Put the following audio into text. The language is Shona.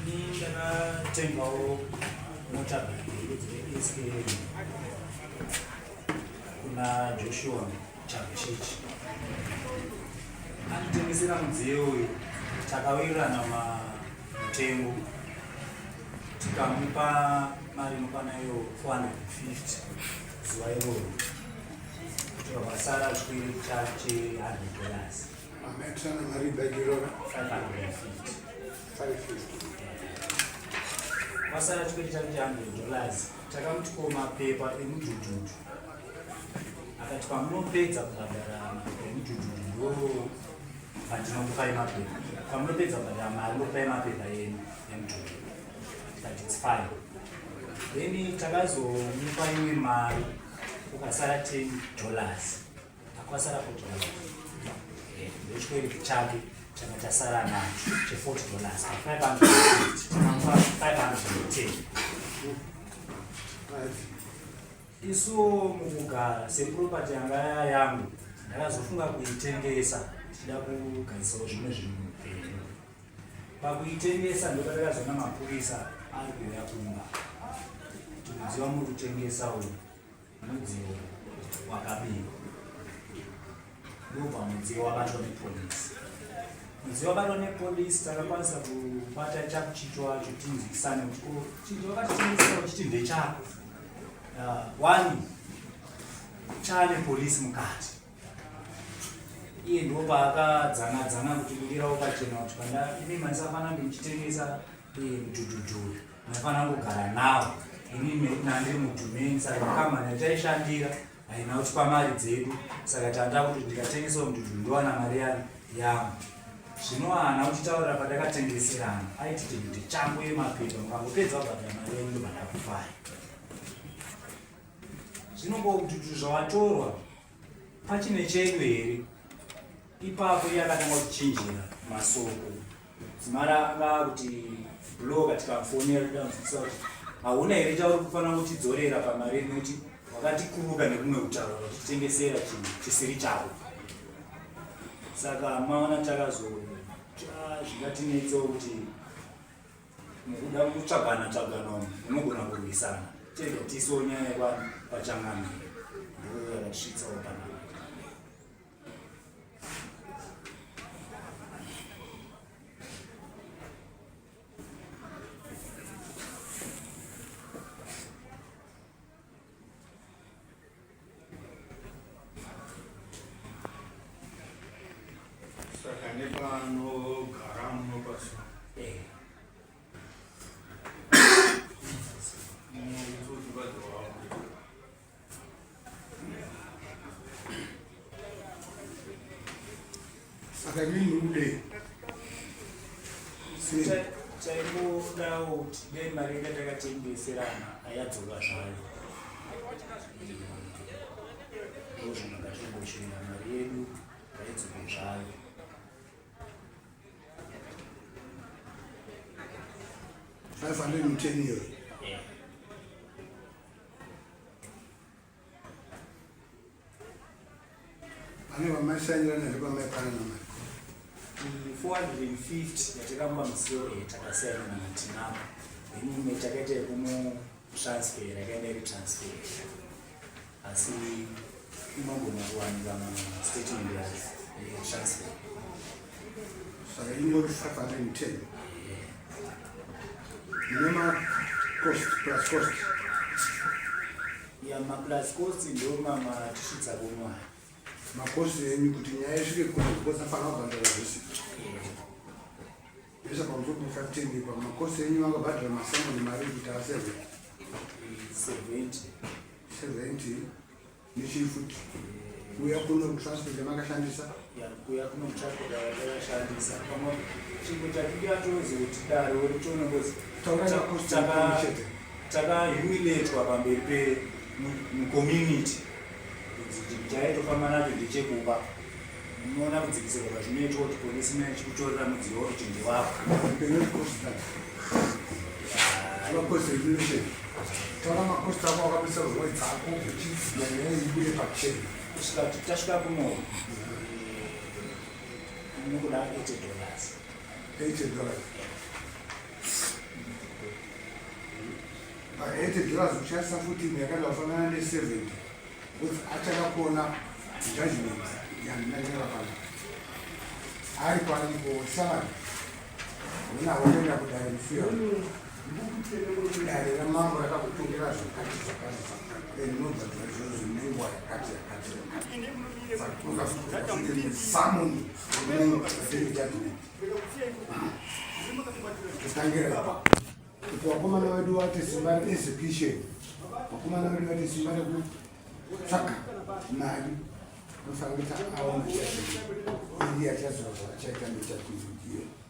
ndakatengawo mota dzese kuna Joshua Chakuchichi. Anditengesera mudziyo uyu, takawirirana mutengo, tikamupa mari inokwana 450 zuva iroro. Vakasara chikwiri chache $100. Ametana mari bajirora 550. Vasara chikwiri chache $100. Takamuti ko mapepa emujujundu. Akati pamunopedza kubhadhara mapepa emujujundu ndo pandinokupai mapepa. Pamunopedza kubhadhara mari ndokupai mapepa emujujundu. Tikati it's fine. Then takazomupa imwe mari ukasara $10. Akwasara $40. Ndochikwiri chake changa chasara nacho $40. $550. $510. Isu mukugara sepropati yanga yangu ndakazofunga kuitengesa tichida kugadzisawo zvimwe zvinhu upenyu. Pakuitengesa ndokatakazoona mapurisa ari kuuya kumba. Mudziyo muri kutengesa uyu mudziyo wakabikwa. Ndobva mudziyo wabatwa nepolisi. Mudziyo wabatwa nepolisi takakwanisa kubata Chakuchichi wacho tinzwisane kuti chinhu wakatitengesera uchiti ndechako. Wani chane polisi mukati. Iye ndopaakadzana kuti budirawo pachena kuti kana ini mandisafana ndichitengesa mujujujuru ndinofanira kugara nawo. Ini nandiri mudhumeni saka kambani yataishandira haina kutipa mari dzedu, saka tanda kuti ndikatengesawo mudhudhu ndowana mari yangu. Zvino haana kutitaurira patakatengeserana, aiti chibhiti changu yemapepa mukangopedza kubhadhara mari yenyu ndobandakufai. Zvino mudhudhu zvawatorwa pachine chedu here, ipapo iye akatanga kuchinjira masoko. Dzimara anga kuti bloga tikamufonera tikamubvunza kuti hauna here chauri kufanira kutidzorera pamari yedu kuti wakatikuruka nekumwe kutaura kutitengesera chinhu chisiri chako. Saka maona zvingatinetsawo kuti mukuda kutsvagana umu munogona kurwisana. Tega tiisiwo nyaya pachangamire ndo yakatisvitsawo panapa. saka nepanogara munopasa saka minude chaimbodawo kuti dei mari yatakatengeserana hayadzoka zvayo. Ndozvinongatimboshinga mari yedu haidzoke zvayo. $510. Ane vamaisanyira nezvepamaipana namari 450 yatakamba musiwo takasiyana namatinapo. Then imwe takaita yekumutransfer yakaenda iri transfer. Asi inogona kuwanika mastatement yetransfer. saka ingori 510. Cost plus cost. Plus cost ndo matisvitsa kumwana. Makosi enyu kuti nyaya isvike kukosa fana kubhadhara zvese. Pesa pamusoro pe510 pa makosi enyu vakabhadhara masamoni mari kuti a7 70 nechifuti kuya kuno kutransfer yamakashandisa kuya kuno kutransfer yakashandisa pamwe chinhu chatingatozi kuti dare uri tonongozi takahumiliatwa pamberi pemucommunity. Chaitofamba nacho ndechekuba unoona kudzikisirwa kwazvinoitwa kuti polisi nayo chikutorera mudziyo kuti ndewako. Taura makosti ako akabisa rwoi dzako uchidziyanyaya ibuye pachena kusvika tasvika kuno unokuda $80. $80. zvilazo kushandisa futi yakada kufanana ne70 kuti achakakuona judgment yandinanyora pano ari panipo salary una wenda kudare mfio dare ramambo rakakutungira zvakati enoza zvazvo nenguva yakati samoni judgment kutangira kuti vakomana vedu vati simba reexecution vakomana vedu vati simba rekutsvaka mari nofanira kuti aona indiya chazoa chaita nechakuzvidziyo